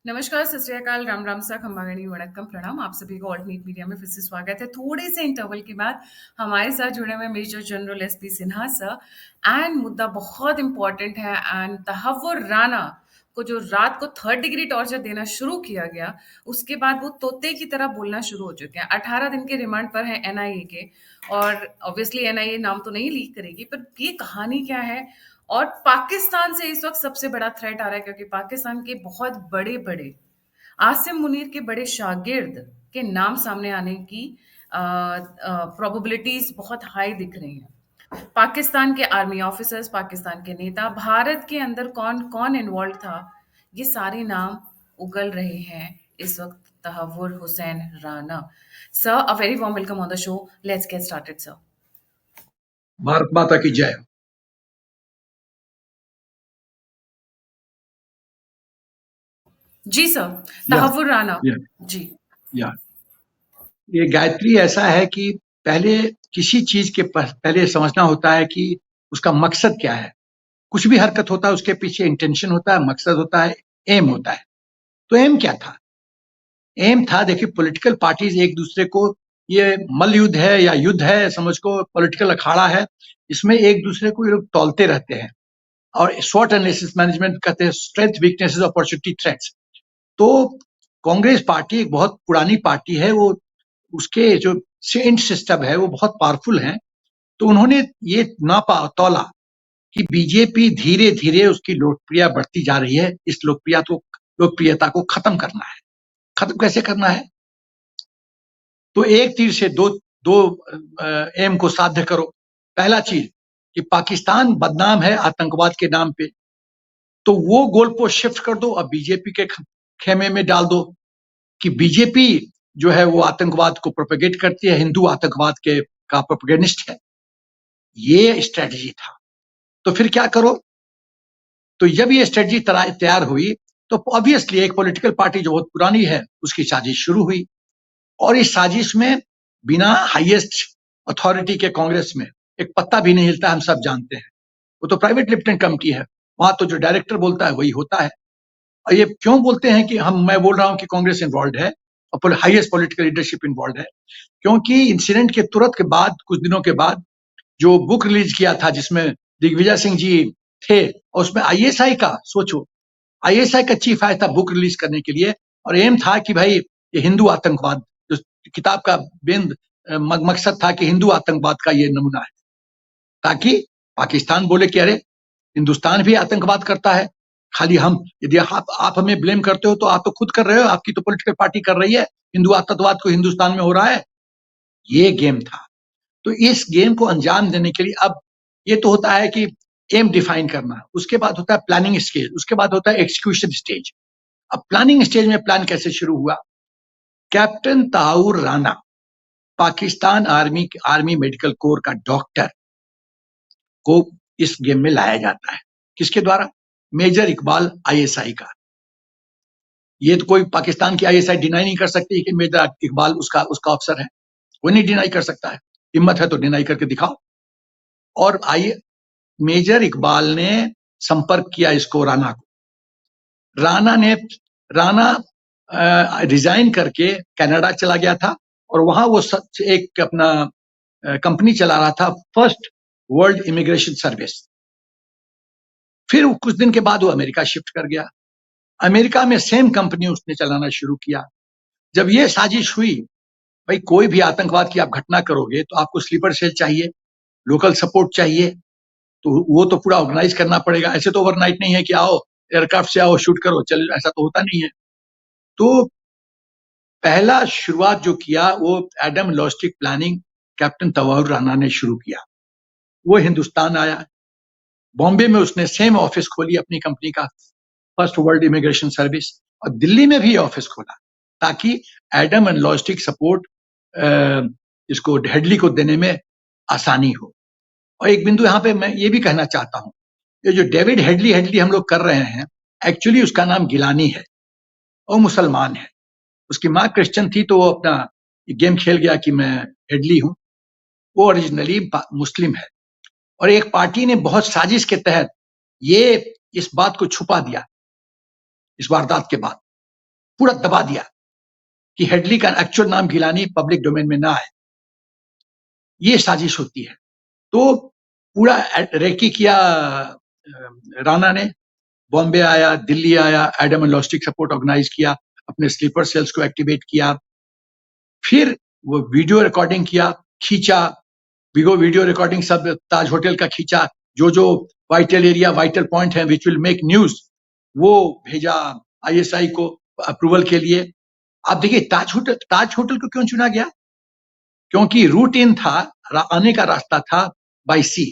नमस्कार, सत श्री अकाल, राम राम सा, खम्बागणी वणक्कम, प्रणाम। आप सभी को ऑल्ट मीट मीडिया में फिर से स्वागत है। थोड़े से इंटरवल के बाद हमारे साथ जुड़े हुए major general SP Sinha sir. And मुद्दा बहुत इंपॉर्टेंट है। एंड तहव्वुर राना को जो रात को 3rd डिग्री टॉर्चर देना शुरू किया गया, उसके बाद वो तोते की तरह बोलना शुरू हो चुके हैं। 18 दिन के रिमांड पर है एनआईए के, और ऑब्वियसली एनआईए नाम तो नहीं लीक करेगी, पर ये कहानी क्या है। और पाकिस्तान से इस वक्त सबसे बड़ा थ्रेट आ रहा है, क्योंकि पाकिस्तान के बहुत बड़े बड़े आसिम मुनीर के बड़े शागिर्द के नाम सामने आने की प्रोबेबिलिटीज बहुत हाई दिख रही हैं। पाकिस्तान के आर्मी ऑफिसर्स, पाकिस्तान के नेता, भारत के अंदर कौन कौन इन्वॉल्व था, ये सारे नाम उगल रहे हैं इस वक्त। Tahawwur Hussain Rana sir, a very warm welcome on the show. Let's get started sir. Bharat Mata की जय। जी सर, या तहव्वुर राना या जी। या ये गायत्री ऐसा है कि पहले किसी चीज के पहले समझना होता है कि उसका मकसद क्या है। कुछ भी हरकत होता है उसके पीछे इंटेंशन होता है, मकसद होता है, एम होता है। तो एम क्या था? एम था, देखिए, पॉलिटिकल पार्टीज एक दूसरे को, ये मल्ल युद्ध है या युद्ध है, समझ को पॉलिटिकल अखाड़ा है, इसमें एक दूसरे को ये लोग तौलते रहते हैं। और स्वॉट एनालिसिस मैनेजमेंट कहते हैं, स्ट्रेंथ, वीकनेसेस, अपॉर्चुनिटी, थ्रेट्स। तो कांग्रेस पार्टी एक बहुत पुरानी पार्टी है, वो उसके जो सेंट सिस्टम है वो बहुत पावरफुल है। तो उन्होंने ये नापा तौला कि बीजेपी धीरे धीरे उसकी लोकप्रियता बढ़ती जा रही है, इस लोकप्रियता को खत्म करना है। खत्म कैसे करना है? तो एक तीर से दो दो एम को साध्य करो। पहला चीज कि पाकिस्तान बदनाम है आतंकवाद के नाम पे, तो वो गोल पोस्ट शिफ्ट कर दो, अब बीजेपी के खेमे में डाल दो कि बीजेपी जो है वो आतंकवाद को प्रोपेगेट करती है, हिंदू आतंकवाद के का प्रोपेगेनिस्ट है। ये स्ट्रेटजी था। तो फिर क्या करो? तो जब ये स्ट्रेटजी तैयार हुई, तो ऑब्वियसली एक पॉलिटिकल पार्टी जो बहुत पुरानी है उसकी साजिश शुरू हुई। और इस साजिश में बिना हाईएस्ट अथॉरिटी के कांग्रेस में एक पत्ता भी नहीं हिलता, हम सब जानते हैं। वो तो प्राइवेट लिप्टन कमेटी है, वहां तो जो डायरेक्टर बोलता है वही होता है। और ये क्यों बोलते हैं कि मैं बोल रहा हूं कि कांग्रेस इन्वॉल्व है और हाईएस्ट पॉलिटिकल लीडरशिप इन्वॉल्व है? क्योंकि इंसिडेंट के तुरंत के बाद, कुछ दिनों के बाद, जो बुक रिलीज किया था जिसमें दिग्विजय सिंह जी थे, और उसमें आईएसआई का, सोचो, आईएसआई का चीफ आया था बुक रिलीज करने के लिए, और एम था कि भाई ये हिंदू आतंकवाद, जो किताब का बेंद मकसद था कि हिंदू आतंकवाद का ये नमूना है, ताकि पाकिस्तान बोले कि अरे हिंदुस्तान भी आतंकवाद करता है। खाली हम, यदि आप हमें ब्लेम करते हो तो आप तो खुद कर रहे हो, आपकी तो पॉलिटिकल पार्टी कर रही है, हिंदू आतंकवाद को हिंदुस्तान में हो रहा है। ये गेम था। तो इस गेम को अंजाम देने के लिए अब ये तो होता है कि एम डिफाइन करना, उसके बाद होता है प्लानिंग स्टेज, उसके बाद होता है एक्सिक्यूशन स्टेज। अब प्लानिंग स्टेज में प्लान कैसे शुरू हुआ? Captain Tahawwur Rana, Pakistan army medical corps का डॉक्टर, को इस गेम में लाया जाता है। किसके द्वारा? मेजर इकबाल आईएसआई का। ये तो कोई पाकिस्तान की आईएसआई डिनाई नहीं कर सकती कि मेजर इकबाल उसका अफसर है। कोई नहीं डिनाई कर सकता है, हिम्मत है तो डिनाई करके दिखाओ। और मेजर इकबाल ने संपर्क किया इसको, राणा को। राणा रिजाइन करके कनाडा चला गया था, और वहां वो एक अपना कंपनी चला रहा था, फर्स्ट वर्ल्ड इमिग्रेशन सर्विस। फिर कुछ दिन के बाद वो अमेरिका शिफ्ट कर गया। अमेरिका में सेम कंपनी उसने चलाना शुरू किया। जब ये साजिश हुई, भाई कोई भी आतंकवाद की आप घटना करोगे तो आपको स्लीपर सेल चाहिए, लोकल सपोर्ट चाहिए, तो वो तो पूरा ऑर्गेनाइज करना पड़ेगा। ऐसे तो ओवरनाइट नहीं है कि आओ एयरक्राफ्ट से आओ शूट करो चल, ऐसा तो होता नहीं है। तो पहला शुरुआत जो किया वो एडम logistic planning captain Tahawwur Rana ने शुरू किया। वो हिंदुस्तान आया, बॉम्बे में उसने सेम ऑफिस खोली अपनी कंपनी का, फर्स्ट वर्ल्ड इमिग्रेशन सर्विस, और दिल्ली में भी ऑफिस खोला ताकि एडम एंड लॉजिस्टिक सपोर्ट इसको हेडली को देने में आसानी हो। और एक बिंदु यहाँ पे मैं ये भी कहना चाहता हूँ, ये जो डेविड हेडली हम लोग कर रहे हैं, एक्चुअली उसका नाम गिलानी है और मुसलमान है। उसकी माँ क्रिश्चियन थी तो वो अपना गेम खेल गया कि मैं हेडली हूँ। वो ओरिजिनली मुस्लिम है, और एक पार्टी ने बहुत साजिश के तहत ये इस बात को छुपा दिया इस वारदात के बाद। पूरा दबा दिया कि हेडली का एक्चुअल नाम गिलानी पब्लिक डोमेन में ना आए। ये साजिश होती है। तो पूरा रेकी किया राणा ने, बॉम्बे आया, दिल्ली आया, एडम एंड लॉस्टिक सपोर्ट ऑर्गेनाइज किया, अपने स्लीपर सेल्स को एक्टिवेट किया, फिर वो वीडियो रिकॉर्डिंग किया, खींचा, वीडियो रिकॉर्डिंग सब ताज होटल का खींचा, जो वाइटल एरिया, वाइटल पॉइंट है विच विल मेक न्यूज, वो भेजा आईएसआई को अप्रूवल के लिए। आप देखिए ताज होटल को क्यों चुना गया? क्योंकि रूट इन था, आने का रास्ता था बाई सी,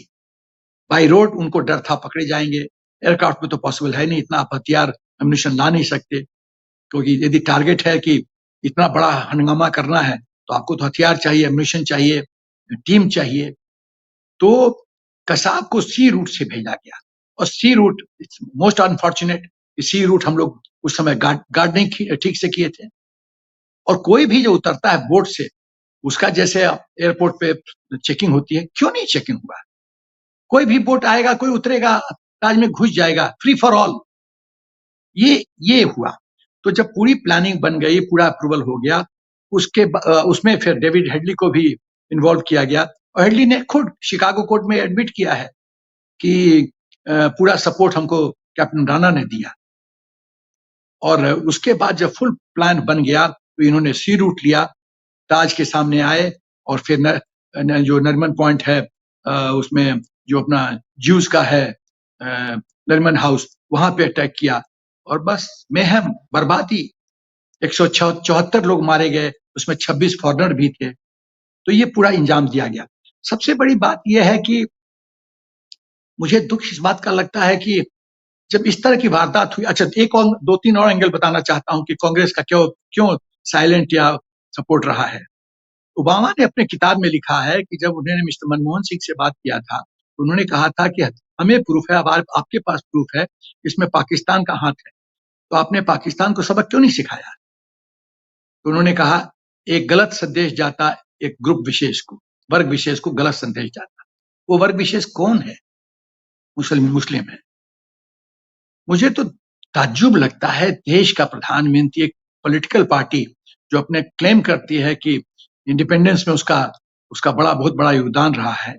बाई रोड उनको डर था पकड़े जाएंगे। एयरक्राफ्ट में तो पॉसिबल है नहीं, इतना आप हथियार एम्यूनिशन ला नहीं सकते, क्योंकि यदि टारगेट है कि इतना बड़ा हंगामा करना है तो आपको तो हथियार चाहिए, एम्यूनिशन चाहिए, टीम चाहिए। तो कसाब को सी रूट से भेजा गया, और सी रूट मोस्ट अनफॉर्चुनेट, सी रूट हम लोग उस समय गार्ड नहीं ठीक से किए थे। और कोई भी जो उतरता है बोट से, उसका जैसे एयरपोर्ट पे चेकिंग होती है, क्यों नहीं चेकिंग हुआ? कोई भी बोट आएगा, कोई उतरेगा, ताज में घुस जाएगा, फ्री फॉर ऑल। ये हुआ। तो जब पूरी प्लानिंग बन गई, पूरा अप्रूवल हो गया, उसमें फिर डेविड हेडली को भी इन्वॉल्व किया गया, और हेडली ने खुद शिकागो कोर्ट में एडमिट किया है कि पूरा सपोर्ट हमको कैप्टन राणा ने दिया। और उसके बाद जब फुल प्लान बन गया तो इन्होंने सी रूट लिया, ताज के सामने आए, और फिर जो नरिमन पॉइंट है उसमें जो अपना ज्यूज का है नरिमन हाउस, वहां पे अटैक किया, और बस मेहम, बर्बादी। 174 लोग मारे गए, उसमें 26 फॉरनर भी थे। तो ये पूरा इंजाम दिया गया। सबसे बड़ी बात यह है कि मुझे दुख इस बात का लगता है कि जब इस तरह की वारदात हुई, अच्छा एक और 2-3 और एंगल बताना चाहता हूं कि कांग्रेस का क्यों साइलेंट या सपोर्ट रहा है। ओबामा ने अपने किताब में लिखा है कि जब उन्होंने मिस्टर मनमोहन सिंह से बात किया था, तो उन्होंने कहा था कि हमें प्रूफ है, अब आपके पास प्रूफ है, इसमें पाकिस्तान का हाथ है, तो आपने पाकिस्तान को सबक क्यों नहीं सिखाया? तो उन्होंने कहा, एक गलत संदेश जाता एक ग्रुप विशेष को, वर्ग विशेष को गलत संदेश जाता। वो वर्ग विशेष कौन है? मुस्लिम है। मुझे तो ताज्जुब लगता है, देश का प्रधानमंत्री, एक पॉलिटिकल पार्टी जो अपने क्लेम करती है कि इंडिपेंडेंस में उसका बहुत बड़ा योगदान रहा है,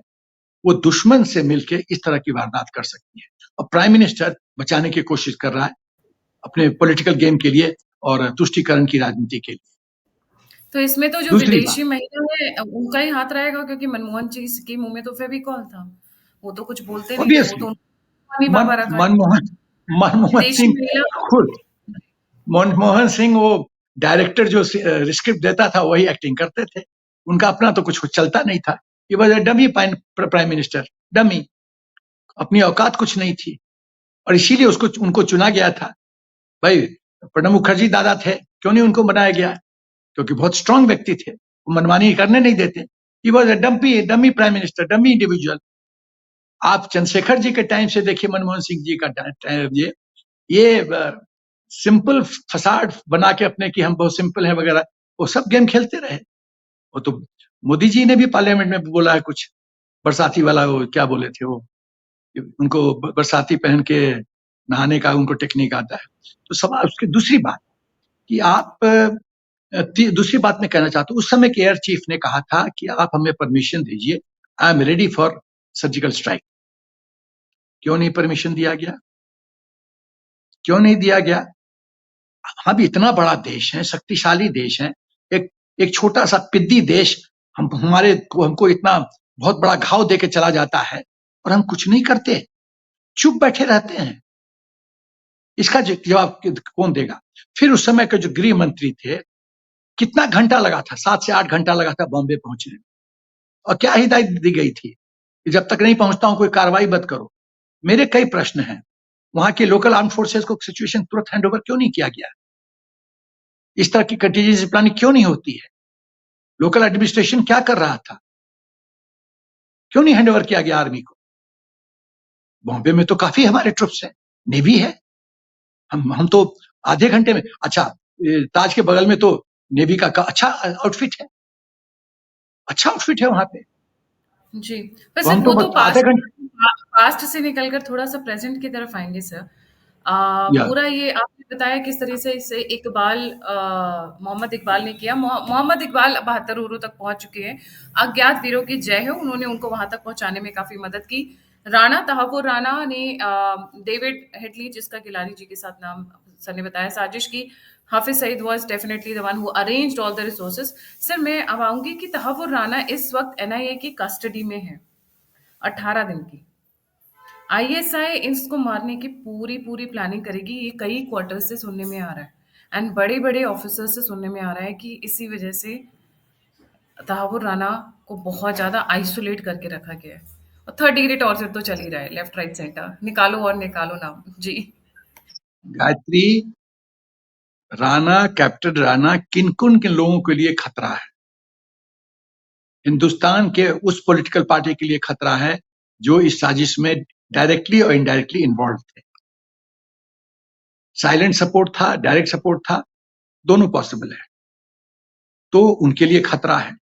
वो दुश्मन से मिलकर इस तरह की वारदात कर सकती है। और प्राइम मिनिस्टर बचाने की कोशिश कर रहा है अपने पॉलिटिकल गेम के लिए और तुष्टीकरण की राजनीति के लिए। तो इसमें तो जो दूसरी विदेशी बात, महिला है उनका ही हाथ रहेगा, क्योंकि मनमोहन जी के मुंह में तो फेविकॉल था, वो तो कुछ बोलते नहीं थे, वो ऑब्वियसली तो नहीं पापा रखा है। मनमोहन विदेशी सिंह महिला। खुद, मनमोहन सिंह वो डायरेक्टर जो स्क्रिप्ट देता था वही एक्टिंग करते थे, उनका अपना तो कुछ चलता नहीं था। ये वजह डमी प्राइम मिनिस्टर, डमी, अपनी औकात कुछ नहीं थी, और इसीलिए उनको चुना गया था। भाई प्रणब मुखर्जी दादा थे, क्यों नहीं उनको बनाया गया? क्योंकि बहुत स्ट्रांग व्यक्ति थे, वो मनमानी करने नहीं देते। He was a dummy prime minister, dummy individual. आप चंद्रशेखर जी के टाइम से देखिए, मनमोहन सिंह जी का ये सिंपल फसाड बना के अपने कि हम बहुत सिंपल हैं वगैरह, वो सब गेम खेलते रहे। वो तो मोदी जी ने भी पार्लियामेंट में बोला है कुछ, बरसाती वाला, वो क्या बोले थे वो, उनको बरसाती पहन के नहाने का उनको टेक्निक आता है। तो सवाल उसकी दूसरी बात कि आप दूसरी बात मैं कहना चाहता हूँ, उस समय के एयर चीफ ने कहा था कि आप हमें परमिशन दीजिए, I am ready for surgical strike. क्यों नहीं परमिशन दिया गया? क्यों नहीं दिया गया? हम इतना बड़ा देश है, शक्तिशाली देश है, एक एक छोटा सा पिद्दी देश हमको इतना बहुत बड़ा घाव देके चला जाता है, और हम कुछ नहीं करते, चुप बैठे रहते हैं। इसका जवाब कौन देगा? फिर उस समय के जो गृह मंत्री थे, कितना घंटा लगा था, 7 से 8 घंटा लगा था बॉम्बे पहुंचने में, और क्या हिदायत दी गई थी कि जब तक नहीं पहुंचता हूं कोई कार्रवाई मत करो। मेरे कई प्रश्न हैं, वहां के लोकल आर्म फोर्सेस को सिचुएशन तुरंत हैंड ओवर क्यों नहीं किया गया? इस तरह की कंटीजेंसी प्लानिंग क्यों नहीं होती है? लोकल एडमिनिस्ट्रेशन क्या कर रहा था? क्यों नहीं हैंड ओवर किया गया आर्मी को? बॉम्बे में तो काफी हमारे ट्रुप्स हैं, नेवी है, हम तो आधे घंटे में, अच्छा ताज के बगल में तो नेवी का अच्छा आउटफिट है, अच्छा आउटफिट है वहां पे, जी, तो वैसे हम वो तो तो आधे पास्ट घंटे। पास्ट से निकल कर थोड़ा-सा प्रेज़ेंट की तरफ आएँगे सर। या पूरा ये आपने बताया किस तरह से इसे इकबाल मोहम्मद इकबाल ने किया। मोहम्मद इकबाल 72 ओवरों तक पहुंच चुके हैं। अज्ञात वीरों की जय है, उन्होंने उनको वहां तक पहुंचाने में काफी मदद की। राणा तहव्वुर राणा ने डेविड हेडली, जिसका गिलानी जी के साथ नाम सर ने बताया, साजिश की। Hafiz Saeed was definitely the one who arranged all the resources. Sir मैं अब आऊंगी कि तहव्वुर राणा इस वक्त एनआईए की कस्टडी में है, 18 दिन की। आईएसआई इसको मारने की पूरी पूरी प्लानिंग करेगी, ये कई क्वार्टर से सुनने में आ रहा है। एंड बड़े बड़े ऑफिसर से सुनने में आ रहा है कि इसी वजह से तहावुर राना को बहुत ज्यादा आइसोलेट करके रखा गया है। और थर्ड डिग्री टॉर्चर तो चल ही रहा है, लेफ्ट राइट सेंटर, निकालो और निकालो नाम जी। गायत्री, राणा, कैप्टन राणा किन किन लोगों के लिए खतरा है? हिंदुस्तान के उस पॉलिटिकल पार्टी के लिए खतरा है जो इस साजिश में डायरेक्टली और इनडायरेक्टली इन्वॉल्व थे। साइलेंट सपोर्ट था, डायरेक्ट सपोर्ट था, दोनों पॉसिबल है, तो उनके लिए खतरा है।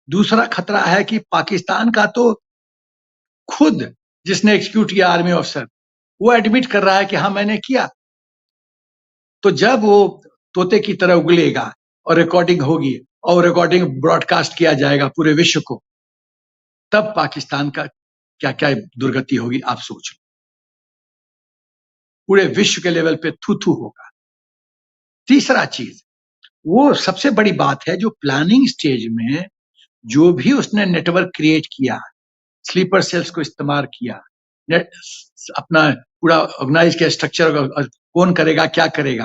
दूसरा खतरा है कि पाकिस्तान का तो खुद जिसने एग्जीक्यूट किया आर्मी ऑफिसर, वो एडमिट कर रहा है कि हाँ मैंने किया। तो जब वो तोते की तरह उगलेगा और रिकॉर्डिंग होगी और रिकॉर्डिंग ब्रॉडकास्ट किया जाएगा पूरे विश्व को, तब पाकिस्तान का क्या क्या दुर्गति होगी आप सोच लो। पूरे विश्व के लेवल पे थू थू होगा। तीसरा चीज, वो सबसे बड़ी बात है, जो प्लानिंग स्टेज में जो भी उसने नेटवर्क क्रिएट किया, स्लीपर सेल्स को इस्तेमाल किया, नेट अपना पूरा ऑर्गेनाइज किया स्ट्रक्चर, कौन करेगा क्या करेगा,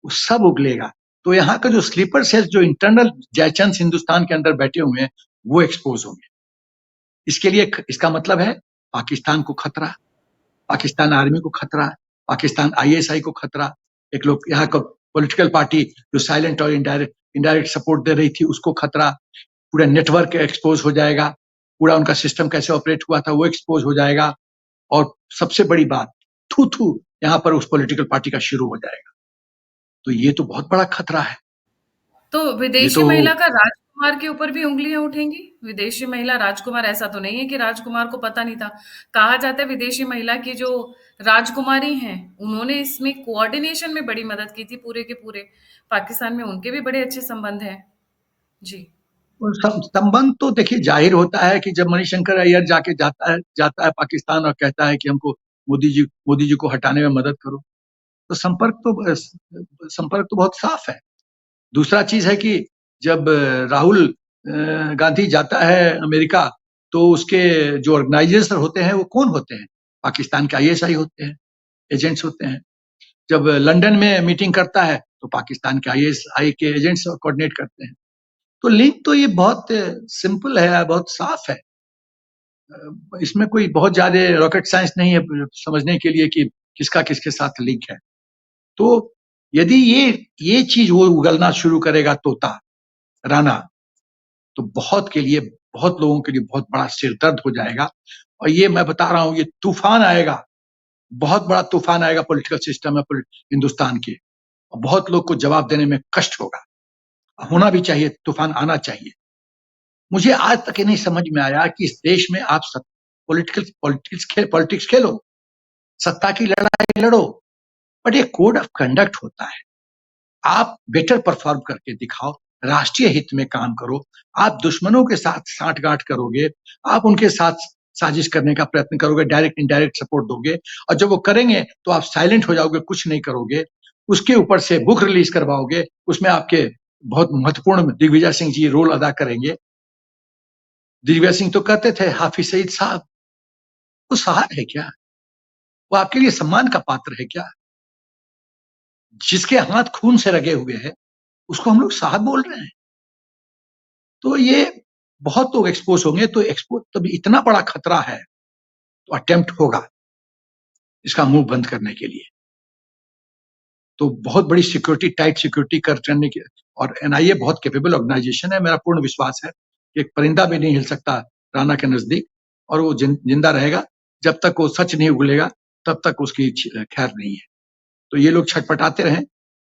वो सब उगलेगा। तो यहाँ का जो स्लीपर सेल्स, जो इंटरनल जयचंद हिंदुस्तान के अंदर बैठे हुए हैं, वो एक्सपोज होंगे। इसके लिए इसका मतलब है पाकिस्तान को खतरा, पाकिस्तान आर्मी को खतरा, पाकिस्तान आईएसआई को खतरा, एक लोग यहाँ का पॉलिटिकल पार्टी जो साइलेंट और इनडायरेक्ट सपोर्ट दे रही थी उसको खतरा, पूरा नेटवर्क एक्सपोज हो जाएगा, पूरा उनका सिस्टम कैसे ऑपरेट हुआ था वो एक्सपोज हो जाएगा। और सबसे बड़ी बात, थू थू यहाँ पर उस पॉलिटिकल पार्टी का शुरू हो जाएगा। तो ये तो बहुत बड़ा खतरा है। तो ये विदेशी तो महिला का राजकुमार के ऊपर भी उंगलियां उठेंगी? विदेशी महिला राजकुमार, ऐसा तो नहीं है कि राजकुमार को पता नहीं था। कहा जाता है विदेशी महिला की जो राजकुमारी हैं, उन्होंने इसमें कोऑर्डिनेशन में बड़ी मदद की थी पूरे के पूरे। पाकिस्तान में उनके भी बड़े अच्छे संबंध हैं। जी। संबंध तो देखिए जाहिर होता है कि जब मणिशंकर अय्यर जाता है पाकिस्तान और कहता है कि हमको मोदी जी को हटाने में मदद करो, तो संपर्क तो बहुत साफ है। दूसरा चीज है कि जब राहुल गांधी जाता है अमेरिका, तो उसके जो ऑर्गेनाइजर्स होते हैं वो कौन होते हैं? पाकिस्तान के आईएसआई होते हैं, एजेंट्स होते हैं। जब लंदन में मीटिंग करता है तो पाकिस्तान के आईएसआई के एजेंट्स कोऑर्डिनेट करते हैं। तो लिंक तो ये बहुत सिंपल है, बहुत साफ है। इसमें कोई बहुत ज्यादा रॉकेट साइंस नहीं है समझने के लिए कि किसका किसके साथ लिंक है। तो यदि ये चीज वो उगलना शुरू करेगा, तोता राणा, तो बहुत लोगों के लिए बहुत बड़ा सिरदर्द हो जाएगा। और ये मैं बता रहा हूं, ये तूफान आएगा, बहुत बड़ा तूफान आएगा पॉलिटिकल सिस्टम में हिंदुस्तान के। और बहुत लोग को जवाब देने में कष्ट होगा, होना भी चाहिए, तूफान आना चाहिए। मुझे आज तक ये नहीं समझ में आया कि इस देश में आप पॉलिटिक्स खेलो, सत्ता की लड़ाई लड़ो, बट ये कोड ऑफ कंडक्ट होता है। आप बेटर परफॉर्म करके दिखाओ, राष्ट्रीय हित में काम करो। आप दुश्मनों के साथ साठगांठ करोगे, आप उनके साथ साजिश करने का प्रयत्न करोगे, डायरेक्ट इनडायरेक्ट सपोर्ट दोगे, और जब वो करेंगे तो आप साइलेंट हो जाओगे, कुछ नहीं करोगे। उसके ऊपर से बुक रिलीज करवाओगे, उसमें आपके बहुत महत्वपूर्ण दिग्विजय सिंह जी रोल अदा करेंगे। दिग्विजय सिंह तो कहते थे हाफिज सईद साहब, वो साहब है क्या? वो आपके लिए सम्मान का पात्र है क्या? जिसके हाथ खून से रगे हुए हैं उसको हम लोग साहब बोल रहे हैं। तो ये बहुत लोग एक्सपोज होंगे, तो एक्सपोज तब इतना बड़ा खतरा है, तो अटेम्प्ट होगा इसका मुंह बंद करने के लिए। तो बहुत बड़ी सिक्योरिटी, टाइट सिक्योरिटी करने की, और एनआईए बहुत कैपेबल ऑर्गेनाइजेशन है। मेरा पूर्ण विश्वास है कि एक परिंदा भी नहीं हिल सकता राणा के नजदीक, और वो जिंदा रहेगा। जब तक वो सच नहीं उगलेगा तब तक उसकी खैर नहीं है। तो ये लोग छटपटाते रहें,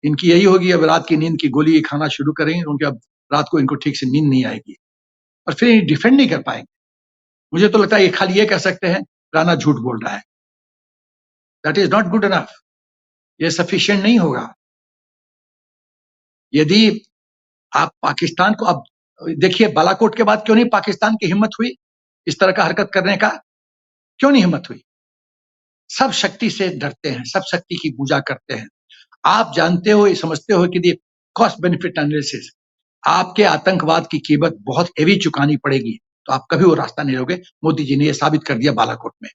इनकी यही होगी, अब रात की नींद की गोली खाना शुरू करेंगे, उनके अब रात को इनको ठीक से नींद नहीं आएगी, और फिर डिफेंड नहीं कर पाएंगे। मुझे तो लगता है ये खाली ये कह सकते हैं राणा झूठ बोल रहा है, that is not good enough, ये सफिशिएंट नहीं होगा। यदि आप पाकिस्तान को, अब देखिए बालाकोट के बाद क्यों नहीं पाकिस्तान की हिम्मत हुई इस तरह का हरकत करने का, क्यों नहीं हिम्मत हुई? सब शक्ति से डरते हैं, सब शक्ति की पूजा करते हैं। आप जानते हो, ये समझते हो कि कॉस्ट बेनिफिट एनालिसिस, आपके आतंकवाद की कीमत बहुत हेवी चुकानी पड़ेगी, तो आप कभी वो रास्ता नहीं लोगे। मोदी जी ने ये साबित कर दिया बालाकोट में।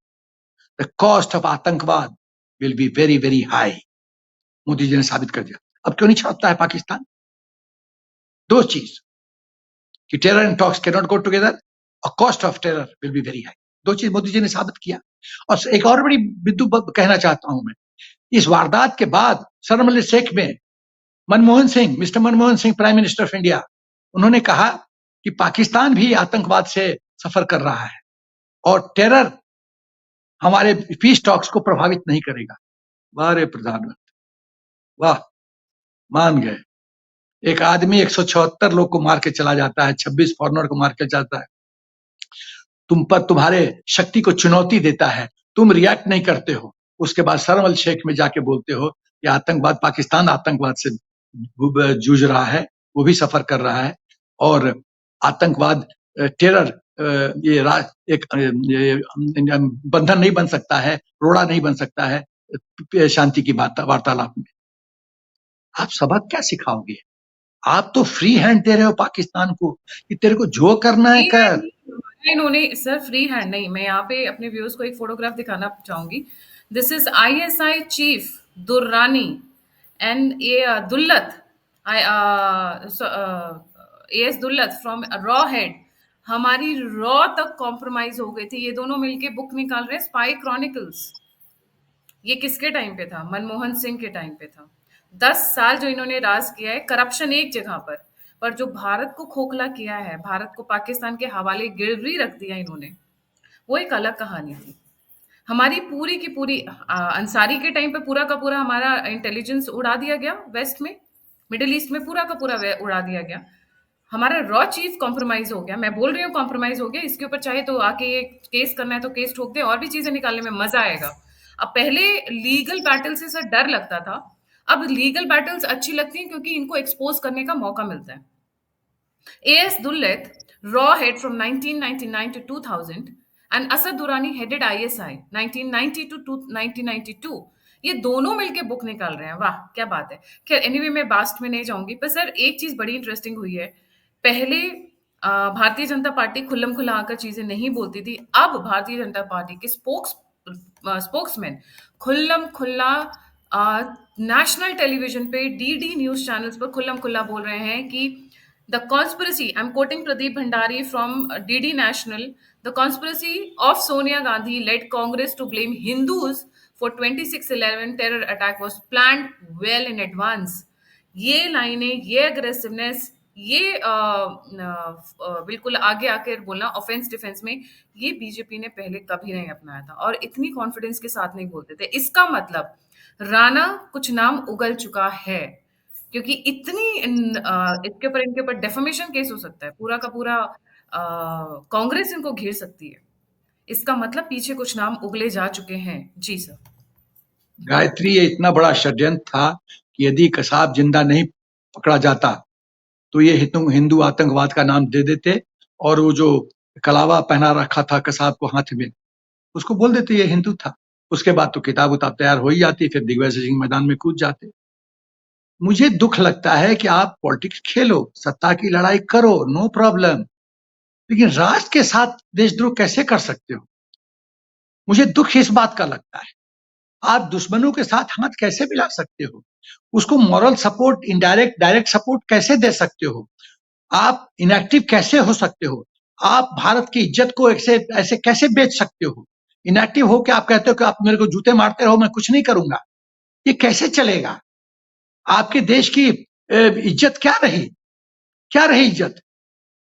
द कॉस्ट ऑफ आतंकवाद will be very very high, Modi ji ने साबित कर दिया। अब क्यों नहीं छापता है पाकिस्तान? दो चीज कि terror and talks can not go together और cost of terror will be very high, दो चीज मोदी जी ने साबित किया। और एक और बड़ी बिंदु कहना चाहता हूं मैं, इस वारदात के बाद शर्म शेख में Manmohan Singh, mister Manmohan Singh, prime minister of India, उन्होंने कहा कि पाकिस्तान भी आतंकवाद से सफर कर रहा है और टेरर हमारे पीस टॉक्स को प्रभावित नहीं करेगा। वाह रे प्रधानमंत्री, वाह, मान गए। एक आदमी 176 लोग को मार के चला जाता है, 26 फॉरनर को मार के जाता है, तुम पर तुम्हारे शक्ति को चुनौती देता है, तुम रिएक्ट नहीं करते हो। उसके बाद शर्म अल शेख में जाके बोलते हो कि आतंकवाद, पाकिस्तान आतंकवाद से जूझ रहा है, वो भी सफर कर रहा है और आतंकवाद, टेरर, एक बंधन नहीं बन सकता है, रोड़ा नहीं बन सकता है शांति की वार्तालाप में। आप सबक क्या सिखाओगे? आप तो फ्री हैंड दे रहे हो पाकिस्तान को कि तेरे को जो करना है कर। इन्होंने सर फ्री हैंड नहीं, मैं यहाँ पे अपने व्यूअर्स को एक फोटोग्राफ दिखाना चाहूंगी। This is ISI chief Durrani and A Dulat, AS Dulat from रॉ हेड। हमारी रॉ तक कॉम्प्रोमाइज हो गई थी, ये दोनों मिलके बुक निकाल रहे हैं स्पाई क्रॉनिकल्स। ये किसके टाइम पे था? मनमोहन सिंह के टाइम पे था। 10 साल जो इन्होंने राज किया है, करप्शन एक जगह पर जो भारत को खोखला किया है, भारत को पाकिस्तान के हवाले गिरवी रख दिया इन्होंने, वो एक अलग कहानी थी। हमारी पूरी की पूरी अंसारी के टाइम पे पूरा का पूरा हमारा इंटेलिजेंस उड़ा दिया गया वेस्ट में, मिडिल ईस्ट में पूरा का पूरा उड़ा दिया गया। हमारा रॉ चीफ कॉम्प्रोमाइज हो गया, मैं बोल रही हूँ कॉम्प्रोमाइज हो गया। इसके ऊपर चाहे तो आके ये केस करना है तो केस ठोक दे, और भी चीजें निकालने में मजा आएगा। अब पहले लीगल बैटल से सर डर लगता था, अब लीगल बैटल्स अच्छी लगती हैं क्योंकि इनको एक्सपोज करने का मौका मिलता है। A.S. Dullet, raw head from 1999 to 2000, and Asad Durrani headed ISI 1990 to 1992। ये दोनों मिलके बुक निकाल रहे हैं, वाह क्या बात है। खैर एनीवे मैं बास्ट में नहीं जाऊंगी, पर सर एक चीज बड़ी इंटरेस्टिंग हुई है। पहले भारतीय जनता पार्टी खुल्लम खुल्ला आकर चीजें नहीं बोलती थी, अब भारतीय जनता पार्टी के स्पोक्समैन खुल्लम खुल्ला नेशनल टेलीविजन पे, डीडी न्यूज चैनल्स पर खुल्लम खुल्ला बोल रहे हैं कि the conspiracy, I'm quoting Pradeep Bhandari from DD National, the conspiracy of Sonia Gandhi led Congress to blame Hindus for 26/11 terror attack was planned well in advance। ये लाइनें, ये अग्रेसिवनेस, ये बिल्कुल आगे आकर बोलना ऑफेंस डिफेंस में, ये बीजेपी ने पहले कभी नहीं अपनाया था और इतनी कॉन्फिडेंस के साथ नहीं बोलते थे। इसका मतलब राणा कुछ नाम उगल चुका है, क्योंकि इतनी इसके ऊपर, इनके ऊपर डेफमेशन केस हो सकता है, पूरा का पूरा कांग्रेस इनको घेर सकती है। इसका मतलब पीछे कुछ नाम उगले जा चुके हैं। जी सर। गायत्री, ये इतना बड़ा षड्यंत्र था कि यदि कसाब जिंदा नहीं पकड़ा जाता तो ये हिंदू आतंकवाद का नाम दे देते और वो जो कलावा पहना रखा था कसाब को हाथ में, उसको बोल देते ये हिंदू था। उसके बाद तो किताब उताब तैयार हो ही जाती, फिर दिग्विजय सिंह मैदान में कूद जाते। मुझे दुख लगता है कि आप पॉलिटिक्स खेलो, सत्ता की लड़ाई करो, नो प्रॉब्लम, लेकिन राष्ट्र के साथ देशद्रोह कैसे कर सकते हो? मुझे दुख इस बात का लगता है। आप दुश्मनों के साथ हाथ कैसे मिला सकते हो? उसको moral support, indirect, direct support कैसे दे सकते हो? आप इनएक्टिव कैसे हो सकते हो? आप भारत की इज्जत को ऐसे कैसे बेच सकते हो? इनएक्टिव हो के आप कहते हो कि आप मेरे को जूते मारते रहो, मैं कुछ नहीं करूंगा। ये कैसे चलेगा? आपके देश की इज्जत क्या रही? क्या रही इज्जत?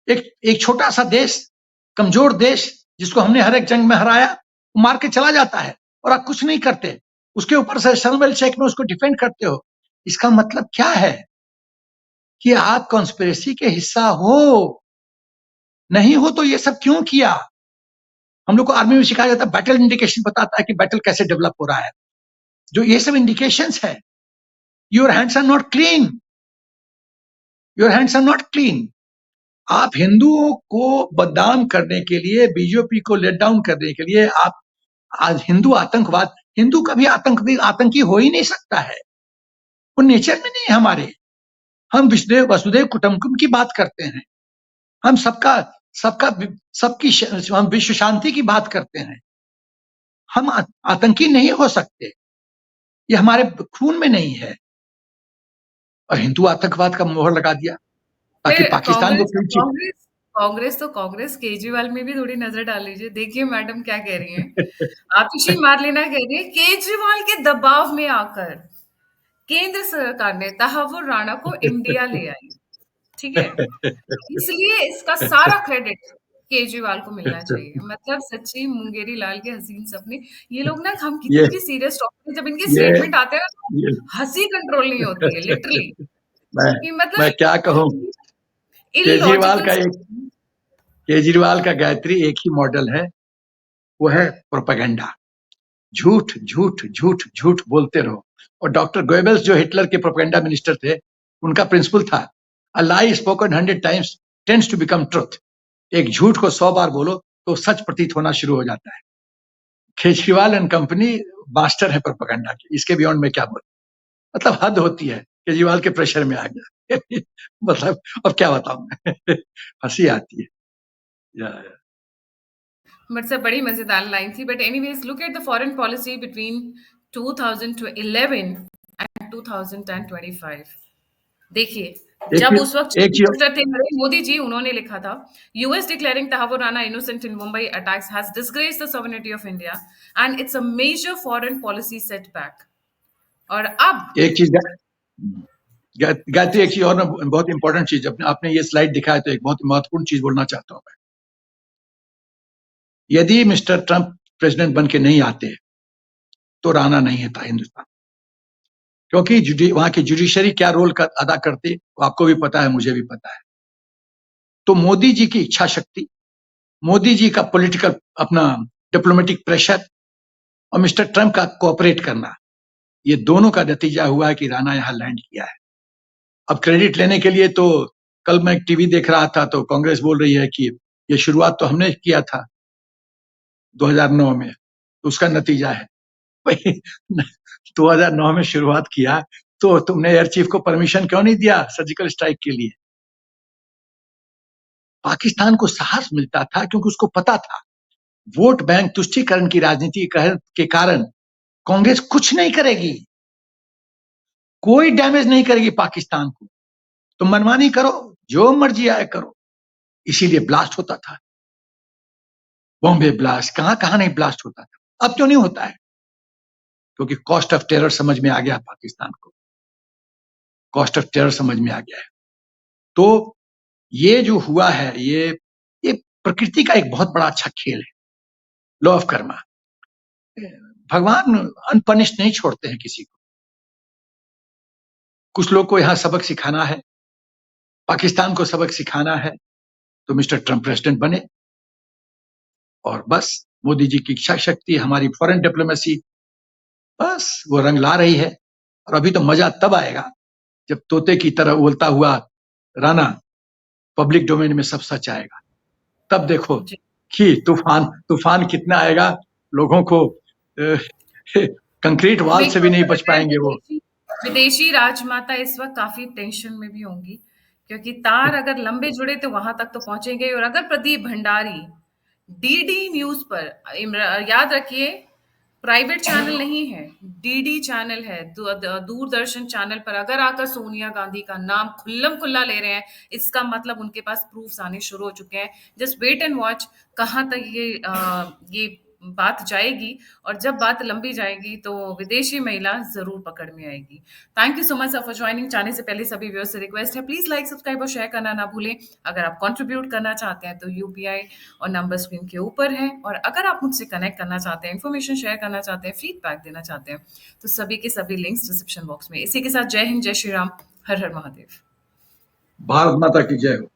एक छोटा सा देश, कमजोर देश, जिसको हमने हर एक जंग में हराया, मार के चला जाता है और आप कुछ नहीं करते। उसके ऊपर से शर्म अल शेख में उसको डिफेंड करते हो। इसका मतलब क्या है? कि आप कॉन्स्पिरेसी के हिस्सा हो। नहीं हो तो ये सब क्यों किया? हम लोग को आर्मी में सिखाया जाता है, बैटल इंडिकेशन बताता है कि बैटल कैसे डेवलप हो रहा है। जो ये सब इंडिकेशंस है, your hands are not clean, your hands are not clean. आप हिंदुओं को बदनाम करने के लिए, बीजेपी को लेट डाउन करने के लिए आप आज हिंदू आतंकवाद, हिंदू कभी आतंकी हो ही नहीं सकता है, वो नेचर में नहीं है हमारे। हम वसुदेव कुटुंबकम की बात करते हैं, हम सबका सबका सबकी हम विश्व शांति की बात करते हैं। हम आतंकी नहीं हो सकते, ये हमारे खून में नहीं है। और हिंदू आतंकवाद का मोहर लगा दिया ताकि फिर पाकिस्तान को कांग्रेस कांग्रेस तो कांग्रेस, केजरीवाल में भी थोड़ी नजर डाल लीजिए। देखिए मैडम क्या कह रही हैं, आतिशी मारलेना कह रही है, केजरीवाल के दबाव में आकर केंद्र सरकार ने तहव्वुर राणा को इंडिया ले आई, ठीक है? इसलिए इसका सारा क्रेडिट केजरीवाल को मिलना चाहिए। मतलब सच्ची मुंगेरी लाल के हसीन सपने। ये लोग ना, हम ये कितनी भी सीरियस टॉपिक में जब इनके ये स्टेटमेंट आते हैं ना, ये तो हंसी कंट्रोल नहीं होती है लिटरली, मैं कि मतलब मैं क्या कहूं, केजरीवाल इलॉजिकल। का एक केजरीवाल का गायत्री एक ही मॉडल है, वो है प्रोपेगेंडा। झूठ झूठ झूठ झूठ बोलते रहो। और डॉक्टर गोएबल्स जो हिटलर के प्रोपेगेंडा मिनिस्टर थे, उनका प्रिंसिपल था, a lie spoken 100 times tends to become truth. एक झूठ को 100 बार बोलो तो सच प्रतीत होना शुरू हो जाता है। केजरीवाल एंड कंपनी मास्टर है प्रोपेगेंडा की, इसके बियॉन्ड में क्या बोलूं। मतलब हद होती है, केजरीवाल के प्रेशर में आ गया। मतलब अब क्या बताऊं मैं। हंसी आती है। या। बट सर बड़ी मजेदार लाइन थी। But anyways, look at the foreign policy between 2011 and 2025। देखिए, एक जब उस वक्त चीज एक चीफ चीज मिनिस्टर थे नरेंद्र मोदी जी, उन्होंने लिखा था, US declaring Tahawwur Rana innocent in Mumbai attacks has disgraced the sovereignty of India and it's a major foreign policy setback। और अब एक चीज गायत्री, एक चीज और ना, बहुत इंपॉर्टेंट चीज, आपने ये स्लाइड दिखाया तो एक बहुत महत्वपूर्ण चीज बोलना चाहता हूं मैं। यदि मिस्टर ट्रंप प्रेसिडेंट बन के नहीं आते तो राणा नहीं था हिंदुस्तान, क्योंकि वहां की जुडिशरी क्या रोल अदा करती वो आपको भी पता है, मुझे भी पता है। तो मोदी जी की इच्छा शक्ति, मोदी जी का पॉलिटिकल अपना डिप्लोमेटिक प्रेशर और मिस्टर ट्रंप का कोऑपरेट करना, ये दोनों का नतीजा हुआ है कि राणा यहां लैंड किया है। अब क्रेडिट लेने के लिए तो कल मैं टीवी देख रहा था तो कांग्रेस बोल रही है कि ये शुरुआत तो हमने किया था 2009 में, तो उसका नतीजा है। भाई 2009 में शुरुआत किया तो तुमने एयर चीफ को परमिशन क्यों नहीं दिया सर्जिकल स्ट्राइक के लिए? पाकिस्तान को साहस मिलता था क्योंकि उसको पता था वोट बैंक तुष्टीकरण की राजनीति के कारण कांग्रेस कुछ नहीं करेगी, कोई डैमेज नहीं करेगी पाकिस्तान को, तो मनमानी करो, जो मर्जी आए करो। इसीलिए ब्लास्ट होता था, बॉम्बे ब्लास्ट, कहां कहां नहीं ब्लास्ट होता था। अब क्यों नहीं होता है? क्योंकि कॉस्ट ऑफ टेरर समझ में आ गया पाकिस्तान को, कॉस्ट ऑफ टेरर समझ में आ गया है। तो ये जो हुआ है, ये प्रकृति का एक बहुत बड़ा अच्छा खेल है, लॉ ऑफ कर्मा। भगवान अनपनिश्ड नहीं छोड़ते हैं किसी को। कुछ लोग को यहां सबक सिखाना है, पाकिस्तान को सबक सिखाना है, तो मिस्टर ट्रंप प्रेसिडेंट बने। और बस मोदी जी की इच्छा शक्ति, हमारी फॉरेन डिप्लोमेसी, बस वो रंग ला रही है। और अभी तो मजा तब आएगा जब तोते की तरह उड़ता हुआ राणा पब्लिक डोमेन में सब सच आएगा। तब देखो कि तूफान तूफान कितना आएगा, लोगों को कंक्रीट वॉल से भी नहीं बच पाएंगे वो। विदेशी राजमाता इस वक्त काफी टेंशन में भी होंगी, क्योंकि तार अगर लंबे जुड़े तो वहां तक तो पहुंचेंगे। और अगर प्रदीप भंडारी डीडी न्यूज पर, याद रखिए प्राइवेट चैनल नहीं है, डीडी चैनल है, दूरदर्शन चैनल पर अगर आकर सोनिया गांधी का नाम खुल्लम खुल्ला ले रहे हैं, इसका मतलब उनके पास प्रूफ्स आने शुरू हो चुके हैं। जस्ट वेट एंड वॉच कहां तक ये बात जाएगी। और जब बात लंबी जाएगी तो विदेशी महिला जरूर पकड़ में आएगी। Thank you so much sir for joining. जाने से पहले सभी व्यूअर्स से रिक्वेस्ट है, प्लीज लाइक, सब्सक्राइब और शेयर करना ना भूलें। अगर आप कंट्रीब्यूट करना चाहते हैं तो यूपीआई और नंबर स्क्रीन के ऊपर है। और अगर आप मुझसे कनेक्ट करना चाहते हैं, इन्फॉर्मेशन शेयर करना चाहते हैं, फीडबैक देना चाहते हैं, तो सभी के सभी लिंक्स डिस्क्रिप्शन बॉक्स में। इसी के साथ जय हिंद, जय श्री राम, हर हर महादेव। भारत माता की जय हो।